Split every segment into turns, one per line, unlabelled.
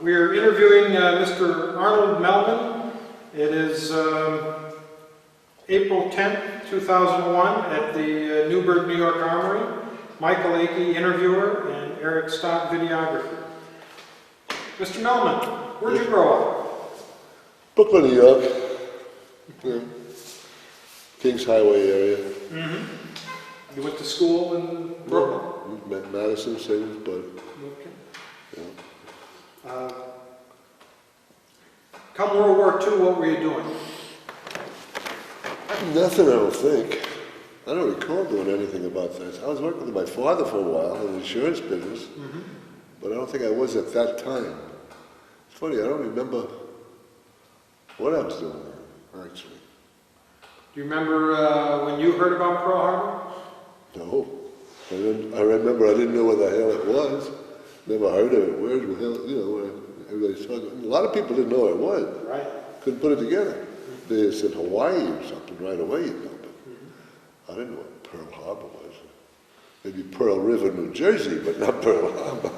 We are interviewing Mr. Arnold Mellman. It is April 10th, 2001 at the Newburgh, New York Armory. Michael Akey, interviewer, and Eric Stott, videographer. Mr. Mellman, where'd you grow up?
Brooklyn, New York. Yeah. Kings Highway area.
Mm-hmm. You went to school in Brooklyn?
Yeah. Madison, same, but.
Okay.
Yeah.
Come World War II, what were you doing?
Nothing, I don't think. I don't recall doing anything about that. I was working with my father for a while in the insurance business, but I don't think I was at that time. It's funny, I don't remember what I was doing there, actually.
Do you remember when you heard about Pearl Harbor?
No. I remember I didn't know what the hell it was. Never heard of it. Where the hell, you know, everybody's talking. A lot of people didn't know what it was.
Right.
Couldn't put it together. They said Hawaii or something right away, you know, but I didn't know what Pearl Harbor was. Maybe Pearl River, New Jersey, but not Pearl Harbor.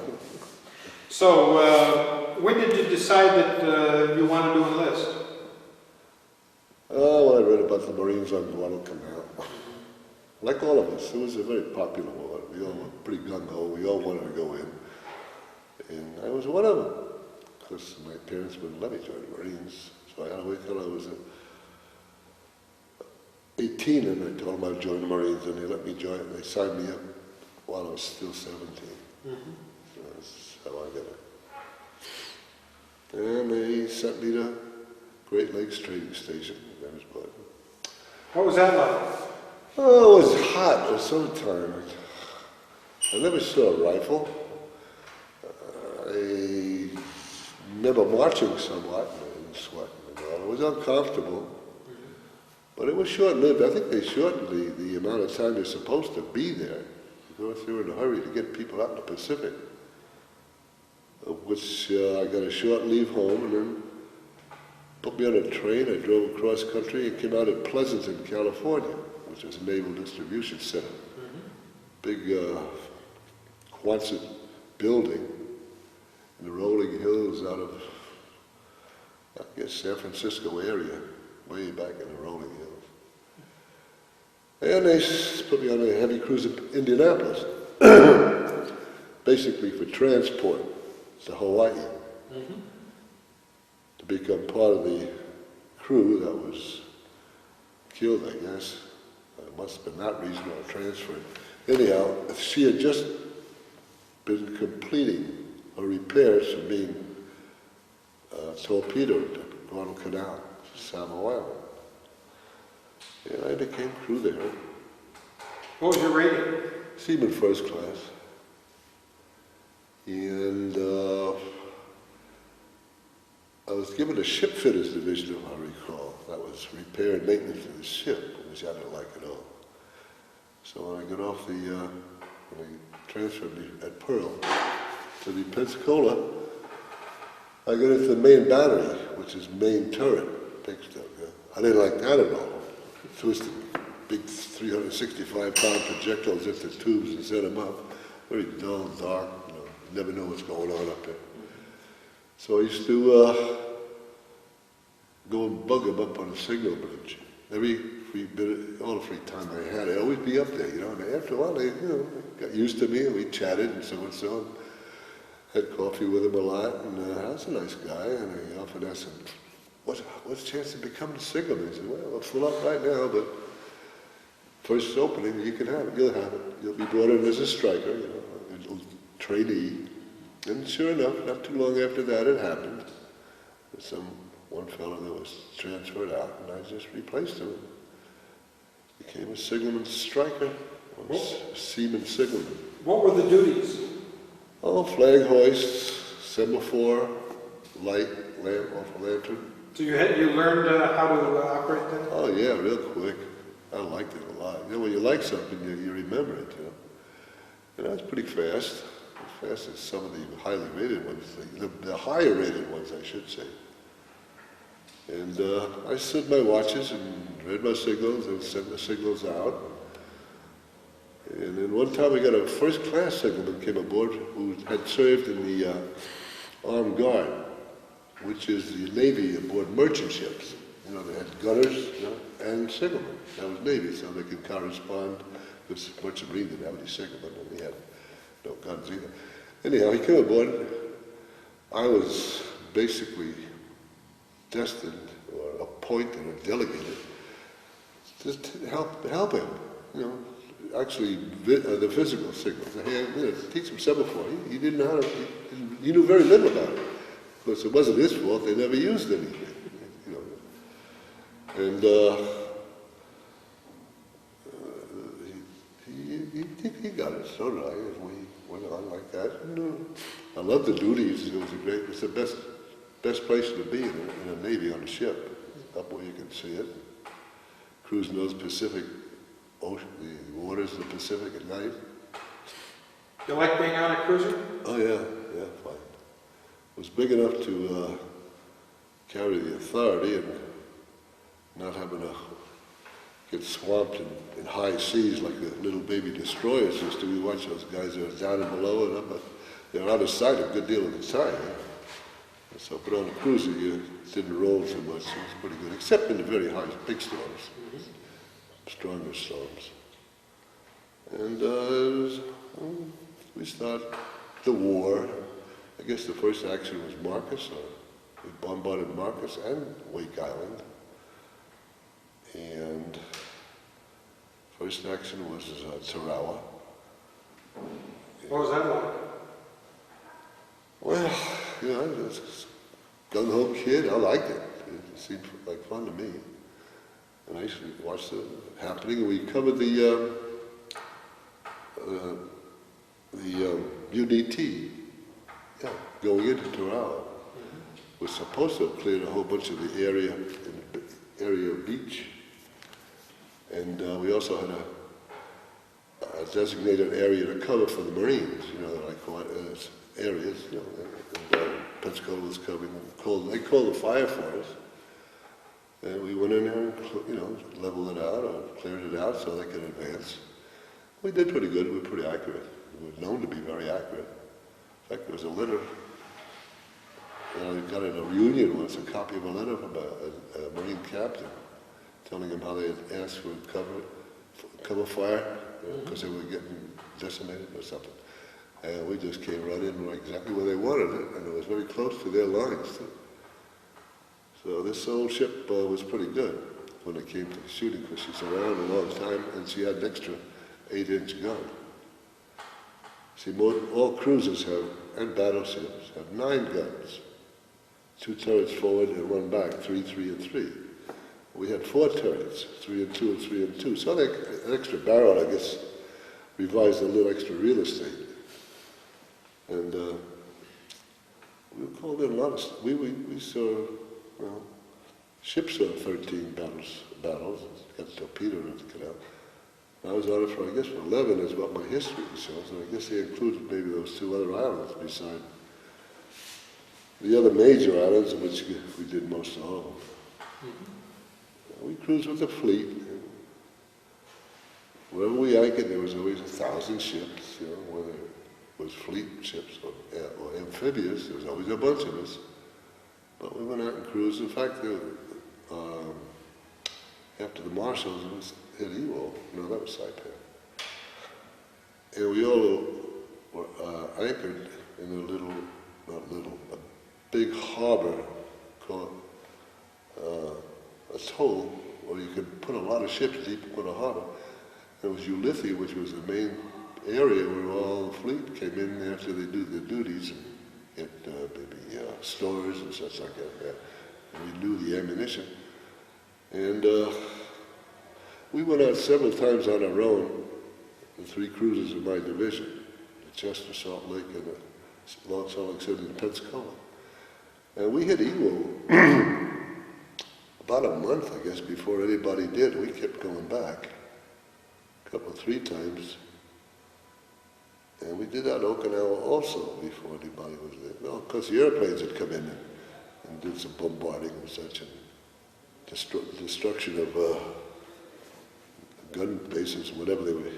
So, when did you decide that you wanted to enlist?
Oh, well, I read about the Marines on Guadalcanal. Like all of us, it was a very popular war. We all were pretty gung-ho. We all wanted to go in. And I was one of them. Because my parents wouldn't let me join the Marines. So I had to wait till I was 18 and I told them I'd join the Marines and they let me join and they signed me up while I was still 17. So that's how I got it. And they sent me to Great Lakes Trading Station in Evansburg.
What was that like?
Oh, it was hot. It was summertime. I never saw a rifle. I remember marching somewhat and sweating and all. It was uncomfortable, but it was short-lived. I think they shortened the amount of time you're supposed to be there because they were in a hurry to get people out in the Pacific, of which I got a short leave home and then put me on a train. I drove across country and came out at Pleasanton, California, which is a naval distribution center. Big Quonset building in the rolling hills out of, I guess, San Francisco area, way back in the rolling hills. And they put me on a heavy cruise to Indianapolis, basically for transport to Hawaii, to become part of the crew that was killed, I guess. It must have been that reason I transferred. Anyhow, she had just been completing her repairs from being torpedoed at Guadalcanal, Samoa. And I became crew there.
What was your rating?
Seaman first class. And I was given a ship fitters division, if I recall. That was repair and maintenance of the ship, which I didn't like at all. So when I got off the, when they transferred me at Pearl to the Pensacola, I got into the main battery, which is main turret, big stuff. Yeah. I didn't like that at all. Twisted big 365-pound projectiles into tubes and set them up. Very dull, dark, you know, never know what's going on up there. So I used to go and bug them up on the signal bridge. Every free bit, all the free time I had, I'd always be up there, you know. And after a while, they, you know, got used to me, and we chatted and so and so. And had coffee with him a lot, and I was a nice guy. And I often asked him, "What's the chance to become the signalman?" He said, "Well, I'm full up right now, but first opening, you can have it. You'll have it. You'll be brought in as a striker, you know, a little trainee." And sure enough, not too long after that, it happened. One fellow that was transferred out, and I just replaced him. Became a signalman striker, or Seaman signalman.
What were the duties?
Oh, flag hoists, semaphore, light, lamp off a lantern.
So you learned how to operate that?
Oh yeah, real quick. I liked it a lot. You know, when you like something, you remember it, you know. And I was pretty fast. As fast as some of the highly rated ones, the higher rated ones, I should say. And I stood my watches and read my signals and sent the signals out. And then one time we got a first-class signalman came aboard who had served in the armed guard, which is the Navy aboard merchant ships. You know, they had gunners, you know, and signalmen. That was Navy, so they could correspond. Because merchant marine didn't have any signalmen, and he had no guns either. Anyhow, he came aboard. I was basically destined, or appointed, or delegated, just to help him. You know, actually, the physical signals, the hand, you know, teach him semaphore. He didn't know how to. He knew very little about it. Of course, it wasn't his fault. They never used anything. You know, and he got it. So did I. And we went on like that. And, I loved the duties. It's the best place to be in a Navy on a ship, up where you can see it. Cruising those Pacific Ocean, the waters of the Pacific at night.
You like being on a cruiser?
Oh yeah, fine. It was big enough to carry the authority and not having to get swamped in high seas like the little baby destroyers used to. We watch those guys that are down and below and up, but they're out of sight a good deal of the time. So, but on a cruiser, you didn't roll so much, so it was pretty good, except in the very high, big storms, stronger storms. And we started the war. I guess the first action was Marcus, we bombarded Marcus and Wake Island. And first action was Tarawa.
What was that like?
Well, you know, I was a gung-ho kid. I liked it. It seemed like fun to me. And I used to watch the happening. We covered the UDT, going into Tarawa. Was supposed to have cleared a whole bunch of the area of beach. And we also had a designated area to cover for the Marines, you know, like areas, you know, and Pensacola was covering them. They called the fire for us. And we went in there and, you know, leveled it out or cleared it out so they could advance. We did pretty good. We were pretty accurate. We were known to be very accurate. In fact, there was a letter. We got in a reunion once, a copy of a letter from a Marine captain telling him how they had asked for cover fire because they were getting decimated or something. And we just came right in exactly where they wanted it, and it was very close to their lines too. So this old ship was pretty good when it came to shooting, because she's around a long time, and she had an extra 8-inch gun. See, all cruisers and battleships have 9 guns. 2 turrets forward and 1 back, 3, 3, and 3. We had 4 turrets, 3 and 2 and 3 and 2. So an extra barrel, I guess, revised a little extra real estate. And we were called in a lot of, we saw, well, ships saw 13 battles, got torpedoed in the canal. I was on it for, I guess, for 11 is what my history shows, and I guess they included maybe those 2 other islands beside the other major islands, of which we did most of all. We cruised with the fleet. Wherever we anchored, there was always 1,000 ships, you know, whether it was fleet ships or amphibious, there was always a bunch of us. But we went out and cruised. In fact, after the Marshalls, it was at Ewo. No, that was Saipan. And we all were anchored in a big harbor called atoll, where you could put a lot of ships deep in a harbor. It was Ulithi, which was the main area where all the fleet came in after they do their duties and get maybe stores and such like that. And we knew the ammunition. And we went out several times on our own, the 3 cruisers of my division, the Chester, Salt Lake, and the Long Salt Lake City, and Pensacola. And we hit Ewo about a month, I guess, before anybody did. We kept going back, 3 times. And we did that Okinawa also before anybody was there. Well, because the airplanes had come in and did some bombarding and such, and destruction of gun bases, whatever they were,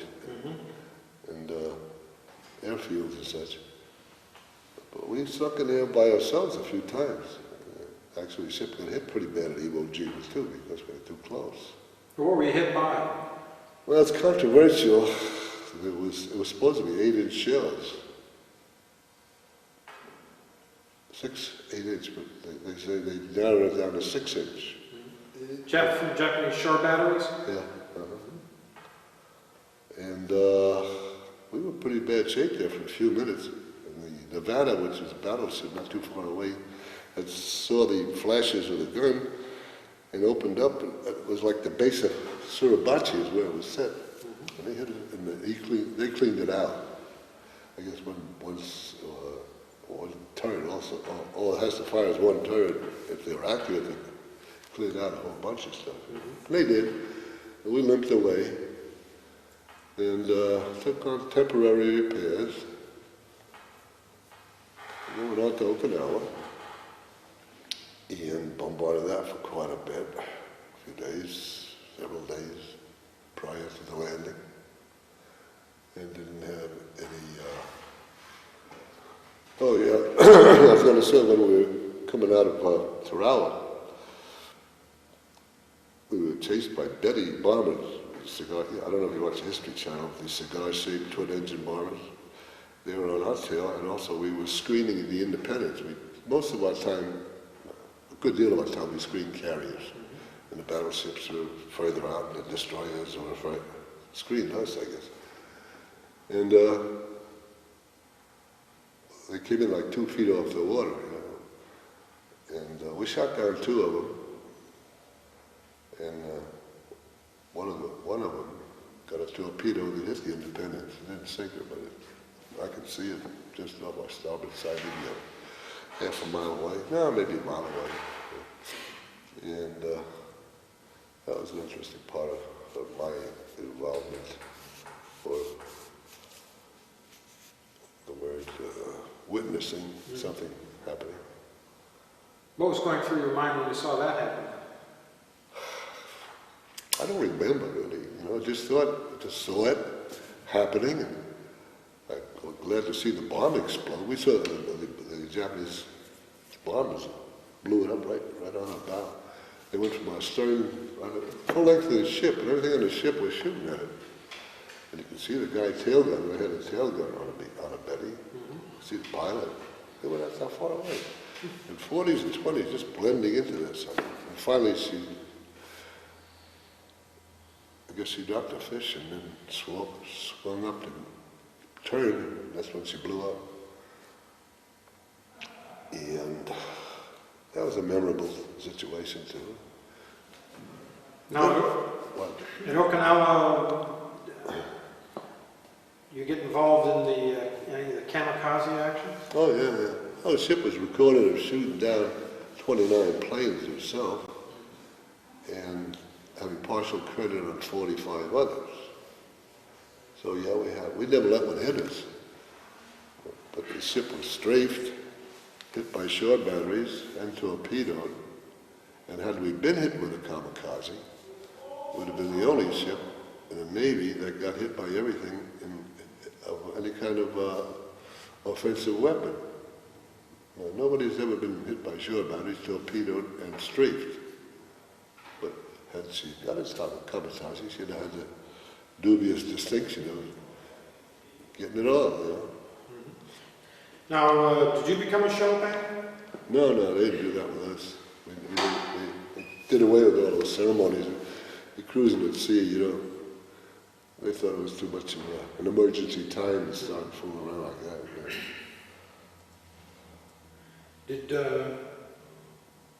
and airfields and such. But we stuck in there by ourselves a few times. Actually, the ship got hit pretty bad at Iwo Jima too, because we were too close.
What were we hit by?
Well, it's controversial. It was supposed to be 8-inch shells. 8-inch, but they say they narrowed it down to 6-inch.
Japanese shore batteries?
Yeah. And we were in pretty bad shape there for a few minutes. And the Nevada, which was a battleship not too far away, had saw the flashes of the gun and opened up. And it was like the base of Suribachi is where it was set. And they hit it, and they cleaned it out. I guess one turret also. All it has to fire is one turret. If they were accurate, they cleared out a whole bunch of stuff. And they did. And we limped away and took on temporary repairs. And then went on to Okinawa and bombarded that for quite a bit. A few days, several days prior to the landing. And didn't have any, oh yeah, I was going to say when we were coming out of Tarawa, we were chased by Betty bombers. Cigar, I don't know if you watch the History Channel, these cigar-shaped twin-engine bombers. They were on our tail, and also we were screening in the Independence. Most of our time, a good deal of our time, we screened carriers. And the battleships were further out, and the destroyers were screened us, I guess. And they came in like 2 feet off the water, you know. And we shot down 2 of them. And one of them got a torpedo that hit the Independence. It didn't sink her, but I could see it just off our starboard side, maybe half a mile away. No, maybe a mile away. And that was an interesting part of my involvement, or the word witnessing something happening.
What was going through your mind when you saw that happen?
I don't remember really, you know, I just saw it happening, and I'm glad to see the bomb explode. We saw the Japanese bombers blew it up right on our bow. They went from our stern, the full length of the ship, and everything on the ship was shooting at it. And you can see the guy tail gun, they had a tail gun on a Betty. See the pilot, they were not that far away. In 40s and 20s, just blending into this. And finally I guess she dropped a fish and then swung up to turn, and that's when she blew up. And that was a memorable situation too.
Now,
What?
in Okinawa, you get involved in any of the kamikaze action?
Oh yeah. Oh, the ship was recorded of shooting down 29 planes herself, and having partial credit on 45 others. So yeah, we never let one hit us. But the ship was strafed, hit by shore batteries, and torpedoed. And had we been hit with a kamikaze, it would have been the only ship in the Navy that got hit by everything of any kind of offensive weapon. Nobody's ever been hit by shore batteries, torpedoed, and strafed. But had she got a kamikaze, she'd have had the dubious distinction of getting it all, you know.
Now, did you become a showman?
No, they didn't do that with us. We did away with all those ceremonies. The cruising at sea, you know, they thought it was too much of an emergency time to start fooling around like that. Yeah.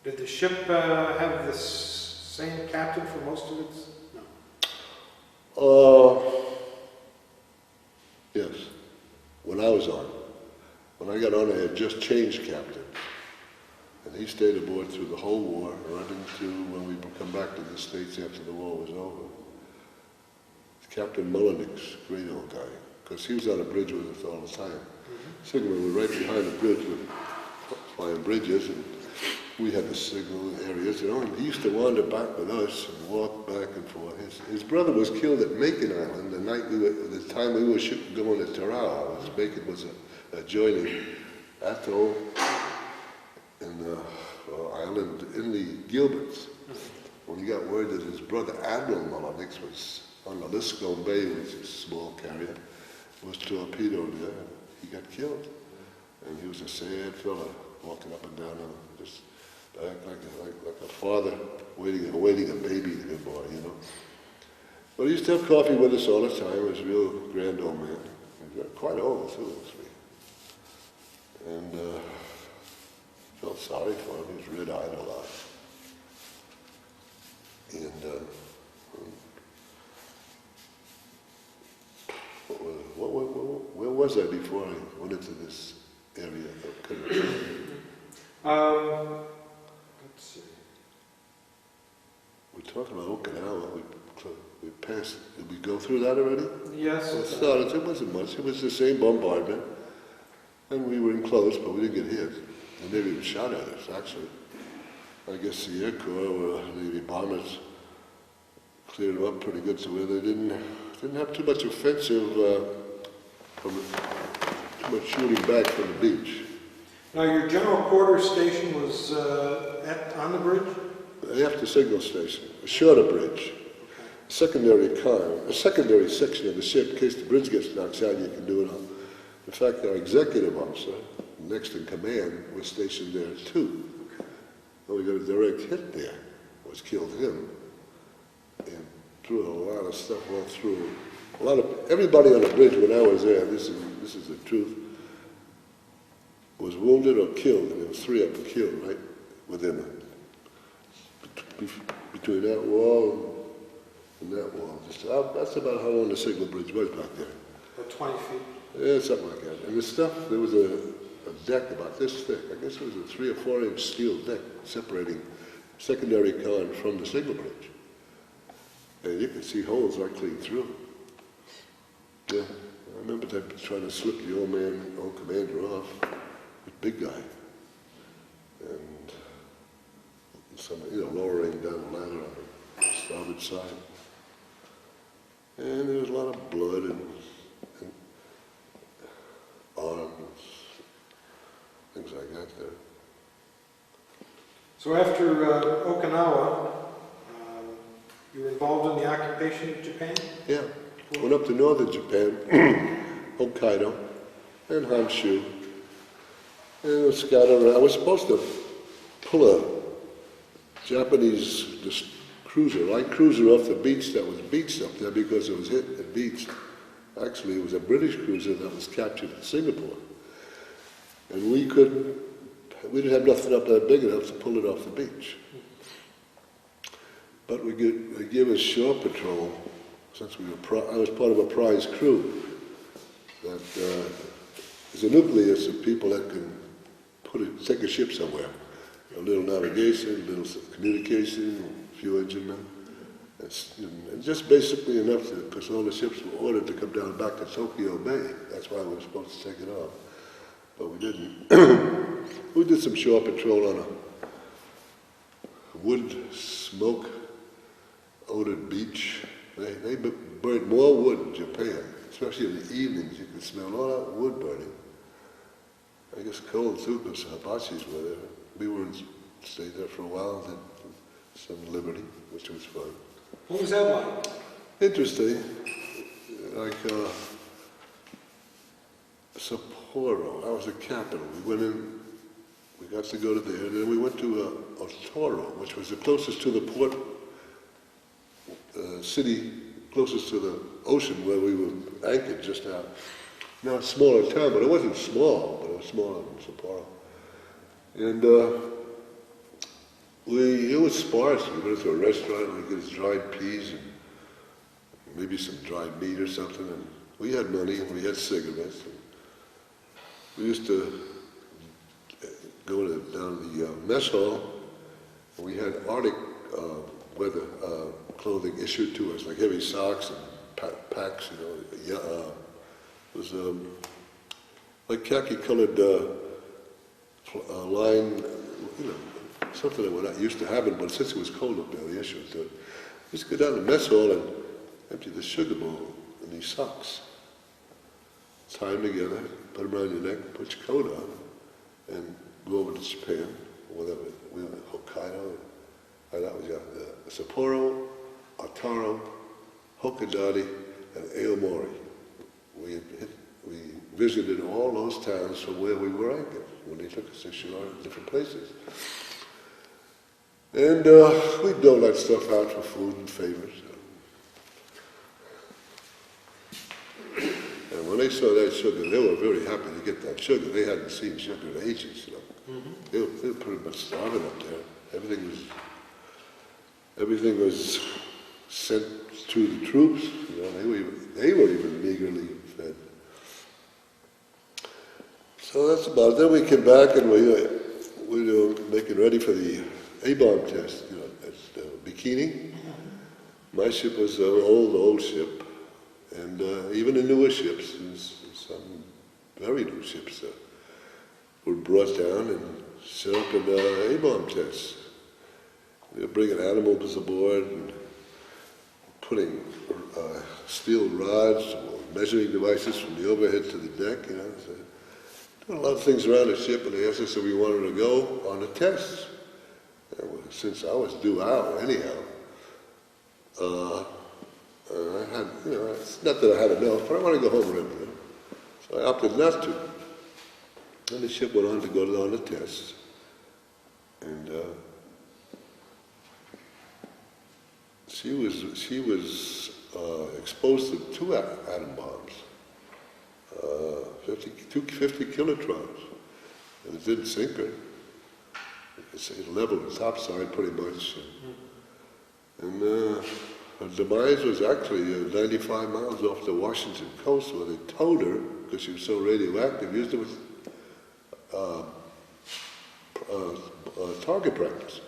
Did the ship have the same captain for most of its? No.
Yes. When I was on. When I got on, I had just changed captain. And he stayed aboard through the whole war, right into when we come back to the States after the war was over. Captain Mullenix, great old guy, because he was on a bridge with us all the time. Signalman was right behind the bridge with flying bridges, and we had the signal areas, you know, and he used to wander back with us and walk back and forth. His brother was killed at Macon Island the time we were going to Tarawa. Macon was adjoining atoll in the island in the Gilberts. When he got word that his brother Admiral Mellman was on the Liscombe Bay, which is a small carrier, was torpedoed there, and he got killed. And he was a sad fella, walking up and down, just like a father waiting a baby, the good boy, you know. But he used to have coffee with us all the time. He was a real grand old man. He was quite old, too, actually. And felt sorry for him. He was red-eyed a lot. And where was I before I went into this area of country?
Let's see.
We're talking about Okinawa. We passed. Did we go through that already?
Yes.
It wasn't much. It was the same bombardment, and we were enclosed, but we didn't get hit. And they even shot at us, actually. I guess the Air Corps or Navy bombers cleared them up pretty good, so they didn't have too much offensive, too much shooting back from the beach.
Now, your general quarters station was on the bridge?
After signal station, a shorter bridge. A secondary section of the ship, in case the bridge gets knocked out, you can do it on. In fact, our executive officer, next in command, was stationed there too. And we got a direct hit there, which killed him, and threw a lot of stuff all through. Everybody on the bridge when I was there, this is the truth, was wounded or killed, and there was 3 of them killed right within it. Between that wall and that wall. That's about how long the signal bridge was back there.
About 20 feet.
Yeah, something like that. And the stuff, there was a deck about this thick. I guess it was a 3 or 4 inch steel deck separating secondary con from the signal bridge. And you could see holes right clean through. Yeah, I remember them trying to slip the old commander off, the big guy. And lowering down the ladder on the starboard side. And there was a lot of blood and arms, things like that there.
So after Okinawa, you were involved in the occupation of Japan?
Yeah, went up to northern Japan, Hokkaido, and Honshu, and was scattered around. I was supposed to pull a Japanese light cruiser off the beach that was beached up there because it was hit and beached. Actually, it was a British cruiser that was captured in Singapore. And we didn't have nothing up there big enough to pull it off the beach. But they gave us shore patrol, since I was part of a prize crew, that there's a nucleus of people that can take a ship somewhere. A little navigation, a little communication, a few engine men. And just basically enough because all the ships were ordered to come down back to Tokyo Bay. That's why we were supposed to take it off. But we didn't. We did some shore patrol on a wood smoke odored beach. They burned more wood in Japan, especially in the evenings. You could smell all that wood burning. I guess cold too because Hibachis were there. We stayed there for a while, then some liberty, which was fun.
What was that like?
Interesting. Like Sapporo, that was the capital. We went in, we got to go to there, and then we went to Otoro, which was the closest to the port city, closest to the ocean where we were anchored just now. Now it's a smaller town, but it wasn't small, but it was smaller than Sapporo. And it was sparse. We went to a restaurant and we get us dried peas and maybe some dried meat or something. And we had money and we had cigarettes. And we used to go down to the mess hall, and we had Arctic weather clothing issued to us, like heavy socks and packs. It was like khaki-colored line, something that we're not used to having, but since it was cold up there, we issued to it. We used to go down to the mess hall and empty the sugar bowl in these socks. Tie them together, put them around your neck, put your coat on, and go over to Japan, whatever, we went to Hokkaido, and that was Sapporo, Otaro, Hokodate, and Aomori. We visited all those towns from where we were anchored when they took us ashore in different places. And we'd dole that stuff out for food and favors. And when they saw that sugar, they were very happy to get that sugar. They hadn't seen sugar in ages, you know. Mm-hmm. They were pretty much starving up there. Everything was sent to the troops. You know, they were even meagerly fed. So that's about it. Then we came back and we were making ready for the A-bomb test, you know, at Bikini. My ship was an old ship, and even the newer ships, some very new ships were brought down and set up in A-bomb tests. We were bringing animals aboard and putting steel rods, measuring devices from the overhead to the deck, you know. So doing a lot of things around the ship, and they asked us if we wanted to go on the tests. Since I was due out anyhow, I had, you know, it's not that I had enough, but I wanted to go home early, you know. So I opted not to. And the ship went on to go on the tests. And she was exposed to 2 atom bombs, 50 kilotrons, and it didn't sink her. It leveled the topside pretty much, and her demise was actually 95 miles off the Washington coast, where they towed her because she was so radioactive. Used it with target practice.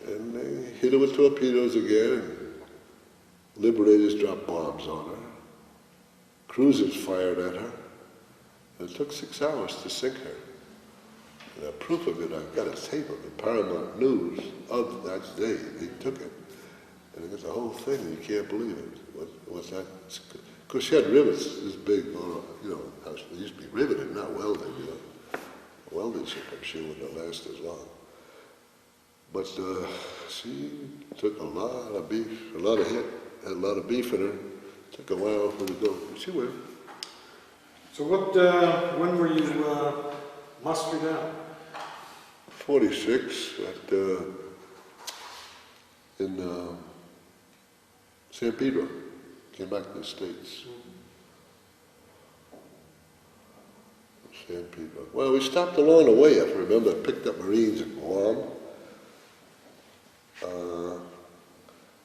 And they hit her with torpedoes again, and liberators dropped bombs on her. Cruisers fired at her. And it took 6 hours to sink her. And proof of it, I've got a tape of the Paramount News of that day. They took it. And they got the whole thing, and you can't believe it. What's that? Because she had rivets this big, you know, they used to be riveted, not welded, you know. A welded ship, I'm sure, wouldn't have lasted as long. But she took a lot of beef, a lot of hit, had a lot of beef in her. Took a while for her to go, but she went.
So when were you mustered out?
46 in San Pedro. Came back to the States. San Pedro. Well, we stopped along the way, if I remember. Picked up Marines at Guam.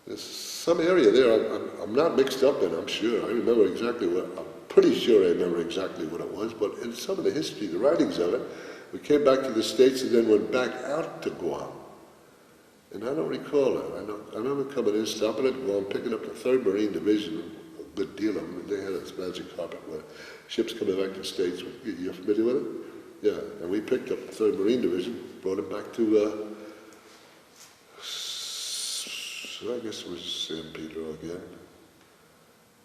There's some area there I'm not mixed up in, I'm sure. I remember exactly I'm pretty sure I remember exactly what it was, but in some of the history, the writings of it, we came back to the States and then went back out to Guam. And I don't recall it. I remember coming in, stopping at Guam, picking up the 3rd Marine Division, a good deal of them. They had this magic carpet where ships coming back to the States. You're familiar with it? Yeah, and we picked up the 3rd Marine Division, brought it back to, I guess it was San Pedro again.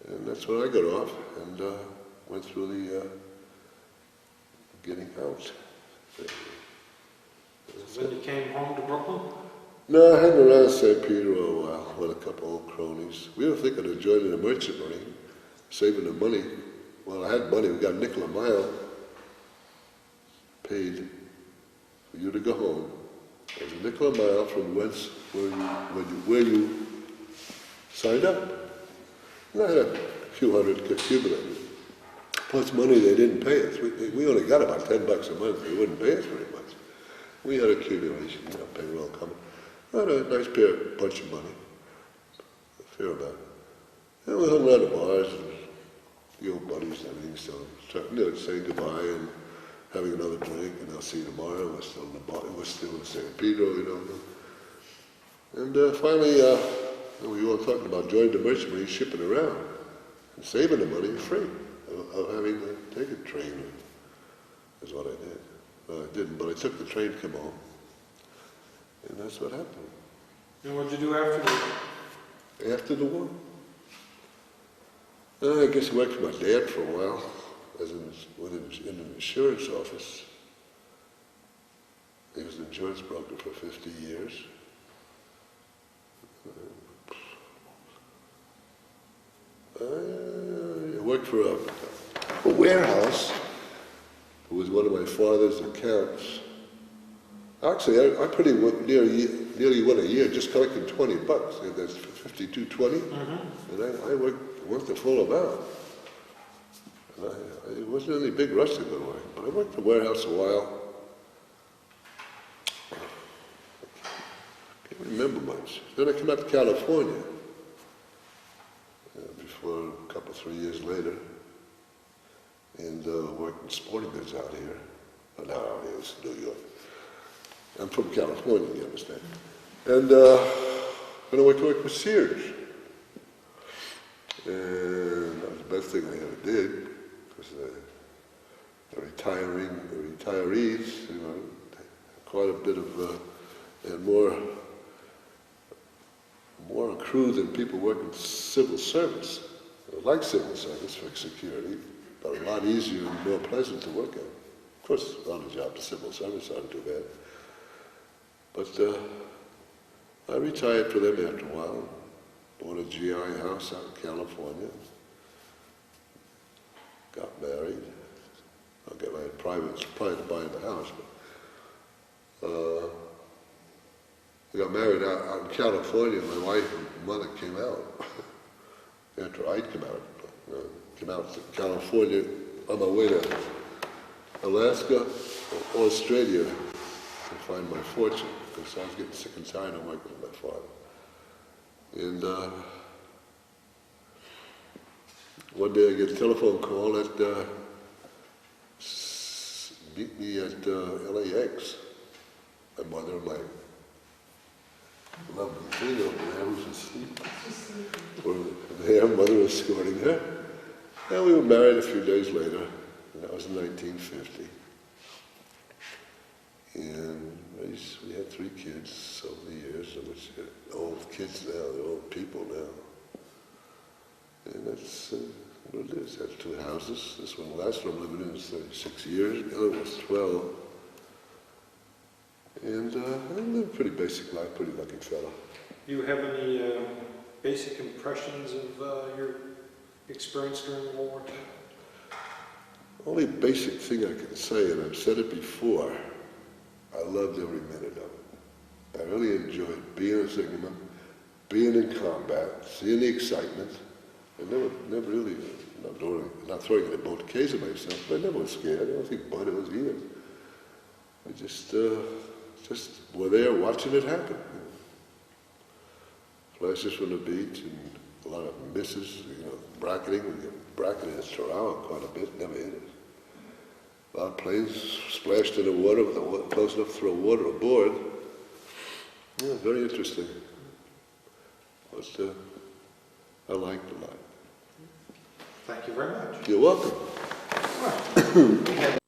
And that's when I got off and went through the getting out.
So then you came home to Brooklyn?
No, I hung around San Pedro a while with a couple old cronies. We were thinking of joining the Merchant Marine, saving the money. Well, I had money. We got a nickel a mile paid for you to go home. It was a nickel a mile from where you signed up. And I had a few hundred accumulated. Plus money they didn't pay us. We only got about $10 a month. They wouldn't pay us very much. We had accumulation, you know, payroll coming. I had a nice bunch of money, a fair amount. And we hung around the bars and the old buddies and everything, so saying goodbye and having another drink, and I'll see you tomorrow. We're still in the bar, we're still in San Pedro, you know. And finally, we were all talking about joining the Merchant Marine, shipping around, and saving the money free of having to take a train, is what I did. Well, I didn't, but I took the train to come home. And that's what happened.
And what did you do after the war?
After the war? I guess I worked for my dad for a while, in an insurance office. insurance broker for 50 years. I worked for a warehouse. It was one of my father's accounts. Actually, I pretty nearly went a year just collecting $20. And that's $52.20, and I worked the full amount. And it wasn't any big rush to go to work, but I worked the warehouse a while. I can't remember much. Then I came out to California. Before a couple, 3 years later, and worked in sporting goods out here. But now out here is New York. I'm from California, you understand. And then I went to work with Sears. And that was the best thing I ever did, because the retirees, you know, quite a bit of, and more crew than people working civil service. I like civil service for security, but a lot easier and more pleasant to work in. Of course, on the job, the civil service aren't too bad. But I retired for them after a while. Bought a GI house out in California. Got married. I got married prior to buying the house. But, I got married out in California. My wife and mother came out after I'd come out. Came out to California on my way to Alaska, Australia to find my fortune, because I was getting sick and tired of working with my father. And one day I get a telephone call that meet me at LAX. My mother and my lovely thing over there was asleep. Her mother was escorting her. And we were married a few days later, and that was in 1950. And we had 3 kids over the years, which are old kids now, they're old people now. And that's what it is. I have 2 houses. This one, the last one I'm living in is 36 years, the other was 12. And I live a pretty basic life, pretty lucky fellow.
Do you have any basic impressions of your experience during World War II?
Only basic thing I can say, and I've said it before, I loved every minute of it. I really enjoyed being a signalman, being in combat, seeing the excitement. I never really, not throwing it at both cases of myself, but I never was scared. I don't think Bud was either. I just were there watching it happen. Flashes from the beach and a lot of misses, you know, bracketing. We get bracketed at Toronto quite a bit, never hit it. A lot of planes splashed in the water with close enough to throw water aboard. Yeah, very interesting. But I liked it a lot.
Thank you very much.
You're welcome.
Well,